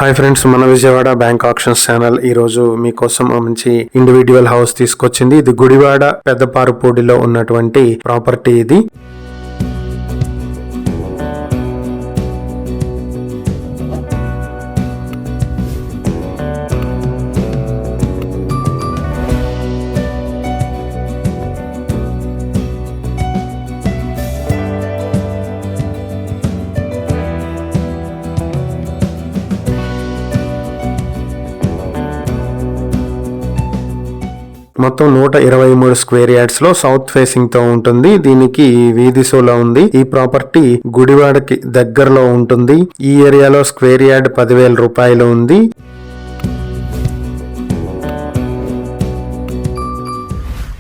Hi friends, మన Vijayawada bank options channel ఈ రోజు మీకోసం మంచి ఇండివిడ్యువల్ హౌస్ తీసుకొచ్చింది. ఇది గుడివాడ పెద్దపారుపూడిలో ఉన్నటువంటి ప్రాపర్టీ ఇది. మొత్తం 123 స్క్వేర్ యార్డ్స్ లో సౌత్ ఫేసింగ్ తో ఉంటుంది. దీనికి వీధి సోలా ఉంది. ఈ ప్రాపర్టీ గుడివాడకి దగ్గరలో ఉంటుంది. ఈ ఏరియాలో స్క్వేర్ యార్డ్ 10,000 రూపాయలు ఉంది.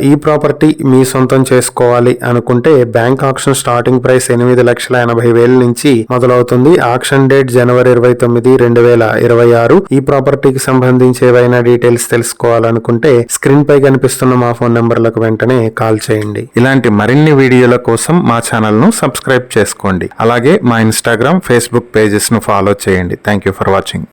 ఈ ప్రాపర్టీ మీ సొంతం చేసుకోవాలి అనుకుంటే బ్యాంక్ ఆక్షన్ స్టార్టింగ్ ప్రైస్ 8,80,000 నుంచి మొదలవుతుంది. Auction date January 29, 2026. ఈ ప్రాపర్టీకి సంబంధించి ఏవైనా డీటెయిల్స్ తెలుసుకోవాలనుకుంటే స్క్రీన్ పై కనిపిస్తున్న మా ఫోన్ నెంబర్లకు వెంటనే కాల్ చేయండి. ఇలాంటి మరిన్ని వీడియోల కోసం మా ఛానల్ ను సబ్స్క్రైబ్ చేసుకోండి. అలాగే మా ఇన్స్టాగ్రామ్, ఫేస్బుక్ పేజెస్ ను ఫాలో చేయండి. Thank you for watching.